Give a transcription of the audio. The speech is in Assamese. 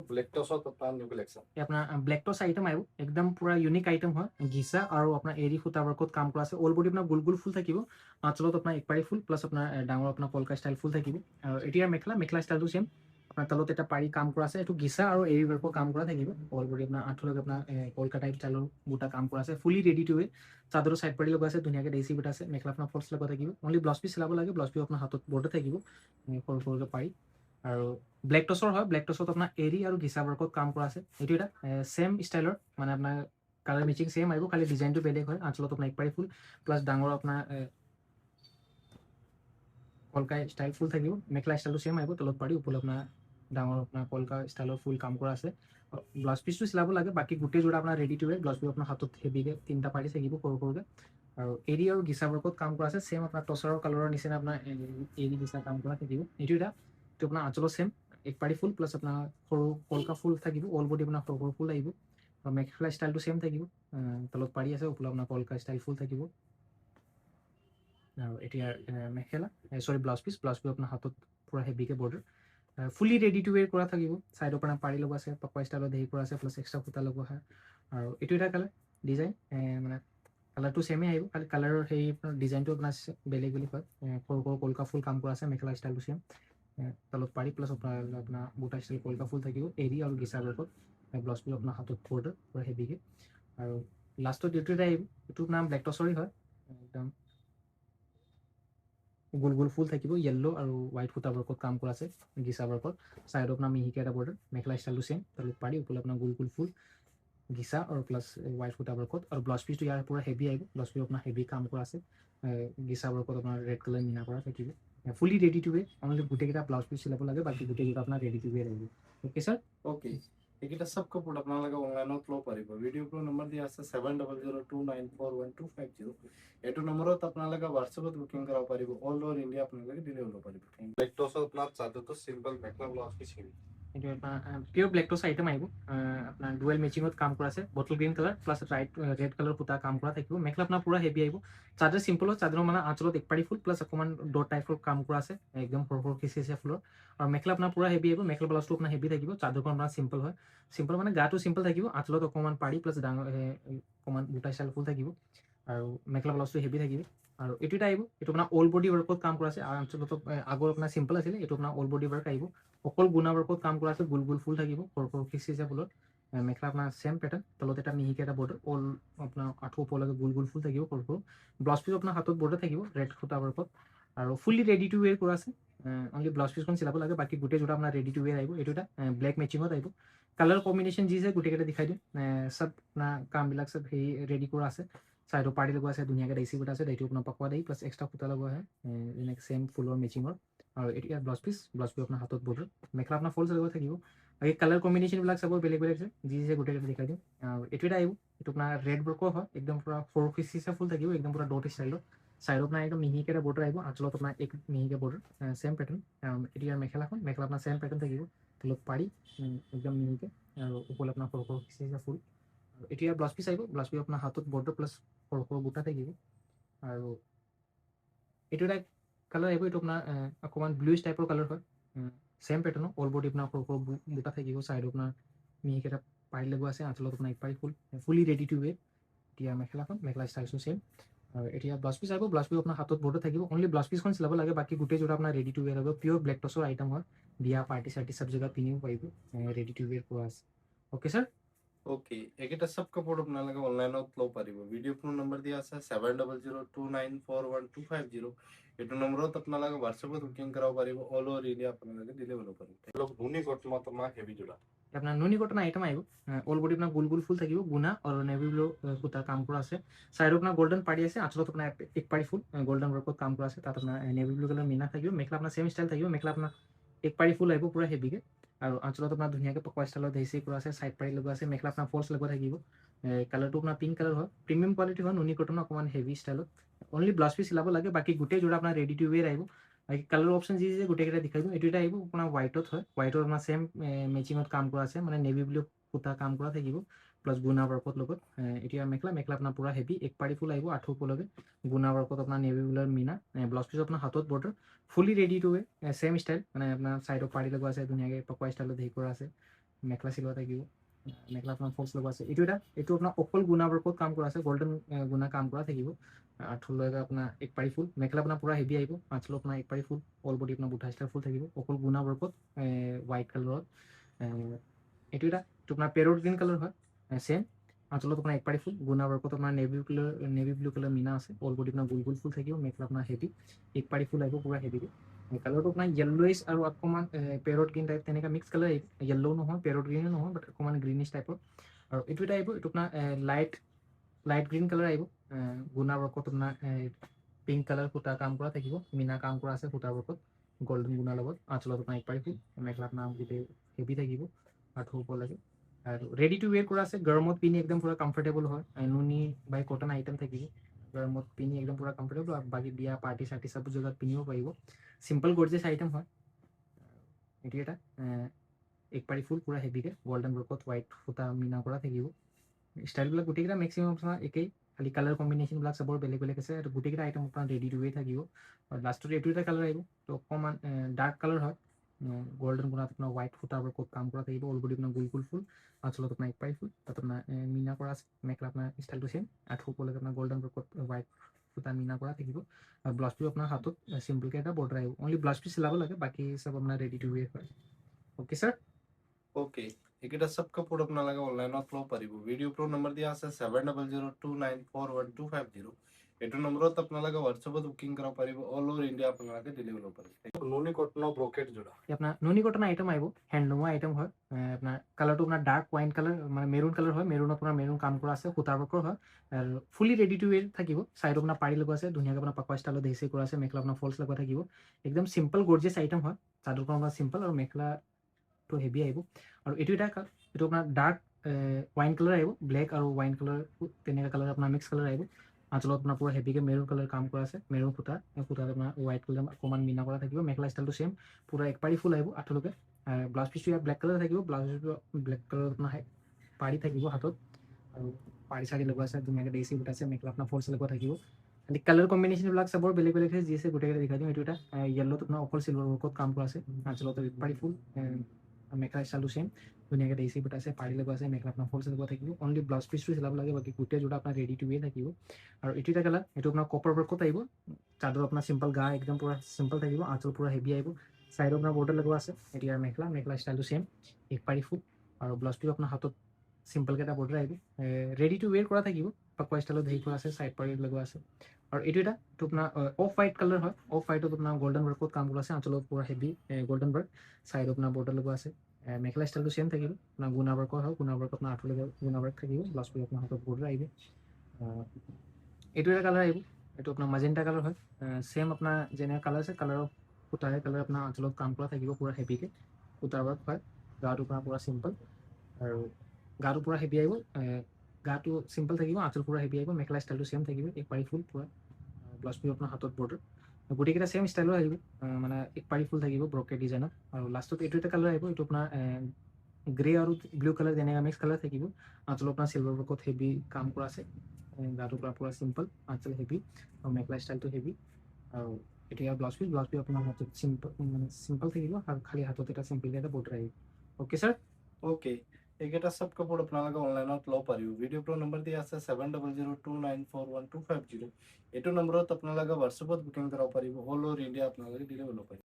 ব্লেক টছত আপোনাৰ নিউ কালেকশ্যন আপোনাৰ ব্লেক টচ আইটেম আহিব একদম পুৰা ইউনিক আইটেম হয় ঘিচা আৰু আপোনাৰ এৰী সূতা ৱৰ্কত কাম কৰা আছে অল বডি আপোনাৰ গোল গোল ফুল থাকিব আঁচলত আপোনাৰ একপাৰি ফুল প্লাছ আপোনাৰ ডাঙৰ আপোনাৰ কলকা ষ্টাইল ফুল থাকিব আৰু এতিয়া মেখেলা ষ্টাইলটো সেম আপোনাৰ তলত এটা পাৰি কাম কৰা আছে এইটো ঘিচা আৰু এৰী ৱৰ্কৰ কাম কৰা থাকিব অল বডি আপোনাৰ আঁঠলৈকে আপোনাৰ কলকাতা ষ্টাইলৰ বুটা কাম কৰা আছে ফুলি ৰেডি টু ৱে চাদৰৰ চাইড পাৰি লগা আছে ধুনীয়াকৈ দেচি বুটা আছে মেখেলা আপোনাৰ ফলছ লগা থাকিব অনলি ব্লাউজ পিচ চিলাব লাগে ব্লাউজ পিচ আপোনাৰ হাতত বৰ্ডে থাকিব সৰু সৰুকৈ পাৰি আৰু ব্লেক টচৰ হয় ব্লেক টচত আপোনাৰ এৰী আৰু ঘিচা ৱৰ্কত কাম কৰা আছে এইটো এটা সেম ষ্টাইলৰ মানে আপোনাৰ কালাৰ মেচিং সেম আহিব খালি ডিজাইনটো বেলেগ হয় আঁচলত আপোনাৰ একপাৰি ফুল প্লাছ ডাঙৰ আপোনাৰ কলকা ষ্টাইল ফুল থাকিব মেখেলা ষ্টাইলটো সেম আহিব তলত পাৰি ওপৰত আপোনাৰ ডাঙৰ আপোনাৰ কলকা ষ্টাইলৰ ফুল কাম কৰা আছে ব্লাউজ পিচটো চিলাব লাগে বাকী গোটেই যোৰা আপোনাৰ ready to wear blouse piece আপোনাৰ হাতত হেভিকৈ তিনিটা পাৰি থাকিব সৰু সৰুকৈ আৰু এৰী আৰু ঘিচা ৱৰ্কত কাম কৰা আছে সেম আপোনাৰ টচাৰৰ কালাৰৰ নিচিনা আপোনাৰ এৰী ঘিচা কাম কৰা থাকিব এইটো আপোনাৰ আঁচলত সেম এক পাৰি ফুল প্লাছ আপোনাৰ সৰু কলকা ফুল থাকিব অল বডি আপোনাৰ সৰু সৰু ফুল আহিব আৰু মেখেলা ষ্টাইলটো সেম থাকিব তলত পাৰি আছে ওপৰত আপোনাৰ কলকা ষ্টাইল ফুল থাকিব আৰু এতিয়া মেখেলা ব্লাউজ পিচ আপোনাৰ হাতত পুৰা হেভিকৈ বৰ্ডাৰ ফুলি ৰেডি টু ৱেৰ কৰা থাকিব ছাইডৰ পৰা পাৰি লগা আছে পাপা ষ্টাইলত হেৰি কৰা আছে প্লাছ এক্সট্ৰা সূতা লগোৱা হয় আৰু এইটো এটা কালাৰ ডিজাইন মানে কালাৰটো ছেমেই আহিব খালি কালাৰৰ সেই ডিজাইনটো আপোনাৰ বেলেগ বেলেগ হয় সৰু সৰু কলকা ফুল কাম কৰা আছে মেখেলা ষ্টাইলটো ছেম তলত পাৰি প্লাছ আপোনাৰ বুটা ষ্টাইল কলকা ফুল থাকিব এৰী আৰু ঘিচা ৱৰ্কত ব্লাউজ পিচ আপোনাৰ হাতত বৰ্ডাৰ পুৰা হেভিকৈ আৰু লাষ্টত এইটো এটা আহিব এইটোৰ নাম ব্লেক টচৰে হয় একদম গোল গোল ফুল থাকিব য়েল্লো আৰু হোৱাইট সূতা ৱৰ্কত কাম কৰা আছে ঘিচা ৱৰ্কত ছাইডত আপোনাৰ মিহিকৈ এটা বৰ্ডাৰ মেখেলা ষ্টাইলটো ছেম তলত পাৰি ওপৰত আপোনাৰ গোল গোল ফুল ঘিচা আৰু প্লাছ হোৱাইট সূতা ৱৰ্কত আৰু ব্লাউজ পিচটো ইয়াৰ পৰা হেভি আহিব ব্লাউজ পিচ আপোনাৰ হেভি কাম কৰা আছে ঘিচা ৱৰ্কত আপোনাৰ ৰেড কালাৰ মিনা কৰা থাকিব ফুলি ৰেডি টু ৱে অনলি গোটেইকেইটা ব্লাউজ পিচ চিলাব লাগে বাকী গোটেইকেইটা আপোনাৰ ৰেডি টু ৱে লাগিব অ'কে ছাৰ ওকে এইকেইটা সব কাপোৰ আপোনালোকে অনলাইনত ল'ব পাৰিব ভিডিঅ'টোৰ নম্বৰ দিয়া আছে 7002941250 এইটো নম্বৰত আপোনালোকে হোৱাটছএপত বুকিং কৰাব পাৰিব অল অভাৰ ইণ্ডিয়া আপোনালোকে ডেলিভাৰী ল'ব পাৰিব ব্লেক টচত আপোনাৰ চাদৰটো চিম্পল মেখেলা ব্লাউজ পিচ এইটো আপোনাৰ পিয়'ৰ ব্লেক টচ আইটেম আহিব আপোনাৰ ডুৱেল মেচিঙত কাম কৰা আছে bottle green colour plus red colour সূতা কাম কৰা থাকিব মেখেলা আপোনাৰ পুৰা হেভি আহিব চাদৰ চিম্পলত চাদৰ মানে আঁচলত একপাৰি ফুল প্লাছ অকণমান ডট টাইপৰ কাম কৰা আছে একদম সৰু সৰু খিচিচিয়া ফুলৰ আৰু মেখেলা আপোনাৰ পুৰা হেভি আহিব মেখেলা ব্লাউজটো আপোনাৰ হেভি থাকিব চাদৰখন আপোনাৰ চিম্পল হয় চিম্পল মানে গাটো চিম্পল থাকিব আঁচলত অকণমান পাৰি প্লাছ ডাঙৰ অকণমান বুটা ষ্টাইল ফুল থাকিব আৰু মেখেলা ব্লাউজটো হেভি থাকিব আৰু এইটো এটা আহিব এইটো আপোনাৰ অল বডি ৱৰ্কত কাম কৰা আছে আঁচলত আগৰ আপোনাৰ চিম্পল আছিলে এইটো আপোনাৰ অল বডি ৱৰ্ক আহিব অকল গুণা ৱৰ্কত কাম কৰা আছে গোল গোল ফুল থাকিব সৰু সৰু খিচিচিয়া ফুলত মেখেলা আপোনাৰ ছেম পেটাৰ্ণ তলত এটা মিহিকৈ এটা বৰ্ডাৰ অল আপোনাৰ আঁঠু ওপৰলৈকে গোল গোল ফুল থাকিব সৰু সৰু ব্লাউজ পিচ আপোনাৰ হাতত বৰ্ডাৰ থাকিব ৰেড সূতা ৱৰ্কত আৰু ফুলি ৰেডি টু ৱেৰ কৰা আছে অনলি ব্লাউজ পিচখন চিলাব লাগে বাকী গোটেই যোৰা আপোনাৰ ৰেডি টু ৱেৰ আহিব এইটো এটা ব্লেক মেচিঙত আহিব কালাৰ কম্বিনেশ্যন যি আছে গোটেইকেইটা দেখাই দিম চব আপোনাৰ কামবিলাক চব হেৰি ৰেডি কৰা আছে চাইডৰ পাৰ্টি লগোৱা আছে ধুনীয়াকৈ দেচি বুটা আছে এইটো আপোনাৰ পকোৱা দেই প্লাছ এক্সট্ৰা সূতা লগোৱা হয় যেনেকৈ ছেম ফুলৰ মেচিঙৰ আৰু এতিয়া ব্লাউজ পিচ আপোনাৰ হাতত বৰ্ডাৰ মেখেলা আপোনাৰ ফলছ লগোৱা থাকিব বাকী কালাৰ কম্বিনেশ্যনবিলাক চাব বেলেগ বেলেগ আছে যি গোটেইকেইটা দেখাই দিম আৰু এইটো এটা আহিব এইটো আপোনাৰ ৰেড ৱৰ্কৰ হয় একদম পুৰা সৰু খিচিচিয়া ফুল থাকিব একদম পুৰা ডট ষ্টাইলত চাইডত আপোনাৰ একদম মিহিকৈ এটা বৰ্ডাৰ আহিব আঁচলত আপোনাৰ এক মিহিকৈ বৰ্ডাৰ ছেম পেটাৰ্ণ এতিয়া মেখেলা আপোনাৰ ছেম পেটাৰ্ণ থাকিব তলত পাৰি একদম মিহিকৈ আৰু ওপৰত আপোনাৰ সৰু সৰু খিচিচিয়া ফুল আৰু এতিয়া ব্লাউজ পিচ আহিব ব্লাউজ পিচ আপোনাৰ হাতত বৰ্ডাৰ প্লাছ সৰু সৰু বুটা থাকিব আৰু এইটো এটা কালাৰ আহিব এইটো আপোনাৰ অকণমান ব্লুইছ টাইপৰ কালাৰ হয় ছেম পেটাৰ্ণৰ অল বডি আপোনাৰ সৰু সৰু বুটা থাকিব চাইডত আপোনাৰ মিহিকেইটা পাৰি লগোৱা আছে আঁচলত আপোনাৰ এক পাৰি ফুলি ৰেডি টু ৱে এতিয়া মেখেলা ষ্টাইলটো ছেম আৰু এতিয়া ব্লাউজ পিচ আহিব ব্লাউজ পিচ আপোনাৰ হাতত বৰ্ডাৰ থাকিব অনলি ব্লাউজ পিচখন চিলাব লাগে বাকী গোটেই যোৰা আপোনাৰ ৰেডি টু ৱেৰ হ'ব পিয়'ৰ ব্লেক টচৰ আইটেম হয় বিয়া পাৰ্টি চাৰ্টি চব জেগাত পিন্ধিব পাৰিব ৰেডি টু ৱেৰ পোৱা আছে অ'কে ছাৰ ওকে এইকেইটা সব কাপোৰ আপোনালোকে অনলাইনত ল'ব পাৰিব ভিডিঅ'টোৰ নম্বৰ দিয়া আছে 7002941250 এইটো নম্বৰত আপোনালোকে হোৱাটছএপত বুকিং কৰাব পাৰিব অল অভাৰ ইণ্ডিয়া আপোনালোকে ডেলিভাৰী ল'ব পাৰিব ধুনী কটনত আমাৰ হেভি যোৰা আপোনাৰ নুনি কটন আইটেম আহিব অল বডি আপোনাৰ গোল গোল ফুল থাকিব গুণা আৰু নেভি ব্লু সূতাৰ কাম কৰা আছে চাইডত আপোনাৰ গল্ডেন পাৰি আছে আঁচলত আপোনাৰ এক পাৰি ফুল গল্ডেন ৱৰ্কত কাম কৰা আছে তাত আপোনাৰ নেভি ব্লু কালাৰ মিনা থাকিব মেখেলা আপোনাৰ ছেম ষ্টাইল থাকিব মেখেলা আপোনাৰ এক পাৰি ফুল আহিব পুৰা হেভিকৈ আৰু আঁচলত আপোনাৰ ধুনীয়াকৈ পকোৱা ষ্টাইলত হেচি কৰা আছে চাইড পাৰি লগোৱা আছে মেখেলা আপোনাৰ ফলছ লগোৱা থাকিব কালাৰটো আপোনাৰ পিংক কালাৰ হয় প্ৰিমিয়াম কোৱালিটি হয় নুনি কটন অকণমান হেভি ষ্টাইলত অনলি ব্লাউজ পিচ চিলাব লাগে বাকী গোটেই যোৰা আপোনাৰ ৰেডি টু ৱেৰ আহিব বাকী কালাৰ অপশ্যন যি গোটেইকেইটা দেখাই দিম এইটো এটা আহিব আপোনাৰ হোৱাইটত হয় হোৱাইটৰ আপোনাৰ ছেম মেচিঙত কাম কৰা আছে মানে নেভি ব্লু সূতা কাম কৰা থাকিব প্লাছ গুণা ৱৰ্কত লগত এতিয়া মেখেলা আপোনাৰ পুৰা হেভি এক পাৰি ফুল আহিব আঁঠু ওপৰলৈকে গুণা ৱৰ্কত আপোনাৰ নেভি ব্লুৰ মিনা ব্লাউজ পিচ আপোনাৰ হাতত বৰ্ডাৰ ফুলি ready to wear same style মানে আপোনাৰ চাইডত পাৰি লগোৱা আছে ধুনীয়াকৈ পকোৱা ষ্টাইলত হেৰি কৰা আছে মেখেলা চিলোৱা থাকিব মেখেলা আপোনাৰ ফলছ লগোৱা আছে এইটো আপোনাৰ অকল গুণা ৱৰ্কত কাম কৰা আছে গল্ডেন গুণা কাম কৰা থাকিব আঁঠুলৈকে আপোনাৰ এক পাৰি ফুল মেখেলা আপোনাৰ পুৰা হেভি আহিব আঁচলত আপোনাৰ এক পাৰি ফুল অল বডি আপোনাৰ বুটা ষ্টাইল ফুল থাকিব অকল গুণা ৱৰ্কত হোৱাইট কালাৰত এইটো আপোনাৰ পেৰট গ্ৰীণ কালাৰ হয় চেম আঁচলত আপোনাৰ এক পাৰি ফুল গুণা ৱৰ্কত আপোনাৰ নেভি ব্লু কালাৰ মিনা আছে অল বডি আপোনাৰ গোল গোল ফুল থাকিব মেখেলা আপোনাৰ হেভি এক পাৰি ফুল আহিব পুৰা হেভিকে কালাৰটো আপোনাৰ য়েল্লোইছ আৰু অকণমান পেৰট গ্ৰীণ টাইপ তেনেকৈ মিক্স কালাৰ আহিব য়েল্লো নহয় পেৰট গ্ৰীণো নহয় বাট অকণমান গ্ৰীনিছ টাইপৰ আৰু এইটো আহিব এইটো আপোনাৰ লাইট গ্ৰীণ কালাৰ আহিব গুণা ৱৰ্কত আপোনাৰ পিংক কালাৰ সূতা কাম কৰা থাকিব মিনা কাম কৰা আছে সূতা ৱৰ্কত গল্ডেন গুণাৰ লগত আঁচলত আপোনাৰ এক পাৰি ফুল মেখেলা আপোনাৰ গোটেই হেভি থাকিব আঁঠু ওপৰলৈকে আৰু ৰেডি টু ৱেৰ কৰা আছে গৰমত পিন্ধি একদম পুৰা কমফৰ্টেবল হয় নুনি বাই কটন আইটেম থাকিব গৰমত পিন্ধি একদম পুৰা কমফৰ্টেবল আৰু বাকী বিয়া পাৰ্টি চাৰ্টি চব জেগাত পিন্ধিব পাৰিব চিম্পল গৰ্জিয়াছ আইটেম হয় এইটো এটা এক পাৰি ফুল পুৰা হেভিকে গল্ডেন ৱৰ্কত হোৱাইট সূতা মিনা কৰা থাকিব ষ্টাইলবিলাক গোটেইকেইটা মেক্সিমাম আপোনাৰ একেই খালি কালাৰ কম্বিনেশ্যনবিলাক চবৰ বেলেগ বেলেগ আছে আৰু গোটেইকেইটা আইটেম আপোনাৰ ৰেডি টু ৱে থাকিব আৰু লাষ্টত এইটো এটা কালাৰ আহিব তো অকণমান ডাৰ্ক কালাৰ হয় গল্ডেন গুণাত আপোনাৰ হোৱাইট সূতা ৱৰ্কত কাম কৰা থাকিব অলৰেডি আপোনাৰ গোল গোল ফুল আঁচলত আপোনাৰ এক পাৰি ফুল তাত আপোনাৰ মিনা কৰা আছে মেখেলা আপোনাৰ ষ্টাইলটো চেম আঁঠু ওপৰলৈকে আপোনাৰ গল্ডেন ৱৰ্কত হোৱাইট সূতা মিনা কৰা থাকিব আৰু ব্লাউজ পিচ আপোনাৰ হাতত চিম্পলকৈ এটা বৰ্ডাৰ আহিব অনলি ব্লাউজ পিচ চিলাব লাগে বাকী চব আপোনাৰ ৰেডি টু ৱে হয় অ'কে ছাৰ ওকে এইকেইটা চব কাপোৰ আপোনালোকে অনলাইনত ল'ব পাৰিব ভিডিঅ' প্ৰ' নম্বৰ দিয়া আছে 7002941250 এইটো নম্বৰত আপোনালোকে হোৱাটছএপত বুকিং কৰিব পাৰিব অল অভাৰ ইণ্ডিয়া আপোনালোকে ডেলিভাৰী ল'ব পাৰিব নুনি কটনৰ ব্ৰকেট যোৰা আপোনাৰ নুনি কটন আইটেম আহিব হেণ্ডলুমৰ আইটেম হয় আপোনাৰ কালাৰটো আপোনাৰ ডাৰ্ক ৱাইন কালাৰ মানে মেৰুন কালাৰ হয় মেৰুনত আপোনাৰ মেৰুন কাম কৰা আছে সূতা ৱৰ্কৰ হয় আৰু ফুলি ৰেডি টু ৱেৰ থাকিব ছাইডত আপোনাৰ পাৰি লগোৱা আছে ধুনীয়াকৈ আপোনাৰ পাকোৱা ষ্টাইলত দেচি কৰা আছে মেখেলা আপোনাৰ ফলছ লগোৱা থাকিব একদম চিম্পল গৰ্জিয়াছ আইটেম হয় চাদৰখন আপোনাৰ চিম্পল আৰু মেখেলাটো হেভি আহিব আৰু এইটো আপোনাৰ ডাৰ্ক ৱাইন কালাৰ আহিব ব্লেক আৰু ৱাইন কালাৰ তেনেকুৱা কালাৰ আপোনাৰ মিক্স কালাৰ আহিব আঁচলত আপোনাৰ পুৰা হেভিকৈ মেৰুন কালাৰ কাম কৰা আছে মেৰুন সূতা সূতাত আপোনাৰ হোৱাইট কালাৰ অকণমান মিনা কৰা থাকিব মেখেলা ষ্টাইলটো চেম পুৰা এক পাৰি ফুল আহিব আঁঠুলৈকে ব্লাউজ পিচটো ইয়াত ব্লেক কালাৰ থাকিব ব্লাউজ পিচটো ব্লেক কালাৰ আপোনাৰ পাৰি থাকিব হাতত আৰু পাৰি চাৰি লগোৱা আছে ধুনীয়াকৈ দেচি বুটা আছে মেখেলা আপোনাৰ ফলছ লগোৱা থাকিব খালি কালাৰ কম্বিনেশ্যনবিলাক চবৰ বেলেগ বেলেগ যি আছে গোটেইকেইটা দেখাই দিম এইটো এটা য়েল্লোত আপোনাৰ অকল চিলভাৰ ৱৰ্কত কাম কৰা আছে আঁচলত এক পাৰি ফুল মেখেলা ষ্টাইলটো চেম ধুনীয়াকৈ দেচি বুটা আছে পাৰি লগোৱা আছে মেখেলা আপোনাৰ ফলছ লগোৱা থাকিব অনলি ব্লাউজ পিচটো চিলাব লাগে বাকী গোটেই যোৰা আপোনাৰ ৰেডি টু ৱে থাকিব আৰু এইটো এটা কালাৰ এইটো আপোনাৰ কপাৰ ৱৰ্কত আহিব চাদৰ আপোনাৰ চিম্পল গা একদম পুৰা চিম্পল থাকিব আঁচল পুৰা হেভি আহিব চাইডত আপোনাৰ বৰ্ডাৰ লগোৱা আছে এতিয়া মেখেলা ষ্টাইলটো চেম এক পাৰি ফুল আৰু ব্লাউজ পিচ আপোনাৰ হাতত চিম্পলকৈ এটা বৰ্ডাৰ আহিব ৰেডি টু ৱেৰ কৰা থাকিব পাকোৱা ষ্টাইলত হেৰি কৰা আছে চাইড পাৰি লগোৱা আছে আৰু এইটো আপোনাৰ অফ হোৱাইট কালাৰ হয় অফ হোৱাইটত আপোনাৰ গল্ডেন ৱৰ্কত কাম কৰা আছে আঁচলত পুৰা হেভি গল্ডেন ৱৰ্ক চাইডত আপোনাৰ বৰ্ডাৰ লগোৱা আছে মেখেলা ষ্টাইলটো চেম থাকিব আপোনাৰ গুণা ৱৰ্কৰ হয় গুণা ৱৰ্ক আপোনাৰ আঁঠুলৈকে গুণা ৱৰ্ক থাকিব ব্লাউজ পিচ আপোনাৰ হাতত বৰ্ডাৰ আহিব এইটো এটা কালাৰ আহিব এইটো আপোনাৰ মাজেণ্টা কালাৰ হয় চেম আপোনাৰ যেনে কালাৰ আছে কালাৰৰ সূতাৰে কালাৰ আপোনাৰ আঁচলত কাম কৰা থাকিব পুৰা হেভিকৈ সূতাৰ ৱৰ্ক হয় গাটো আপোনাৰ পুৰা চিম্পল আৰু গাটো পুৰা হেভি আহিব গাটো চিম্পল থাকিব আঁচল পুৰা হেভি আহিব মেখেলা ষ্টাইলটো চেম থাকিব এক পাৰি ফুল পুৰা ব্লাউজ পিচ আপোনাৰ হাতত বৰ্ডাৰ গোটেইকেইটা চেম ষ্টাইলৰ আহিব মানে এক পাৰি ফুল থাকিব ব্ৰকেট ডিজাইনত আৰু লাষ্টত এইটো এটা কালাৰ আহিব এইটো আপোনাৰ গ্ৰে আৰু ব্লু কালাৰ যেনেকৈ মিক্স কালাৰ থাকিব আঁচলত আপোনাৰ চিলভাৰ ৱৰ্কত হেভি কাম কৰা আছে গাটো পুৰা চিম্পল আঁচল হেভি আৰু মেখেলা ষ্টাইলটো হেভি আৰু এতিয়া ব্লাউজ পিচ আপোনাৰ হাতত চিম্পল থাকিব আৰু খালি হাতত এটা চিম্পলকৈ এটা বৰ্ডাৰ আহিব অ'কে ছাৰ ওকে এইকেইটা চব কাপোৰ আপোনালোকে অনলাইনত ল'ব পাৰিব ভিডিঅ' প্ৰ' নম্বৰ দিয়া আছে 7002941250 এইটো নম্বৰত আপোনালোকে হোৱাটছএপত বুকিং কৰিব পাৰিব অল অভাৰ ইণ্ডিয়া আপোনালোকে ডেলিভাৰী ল'ব পাৰিব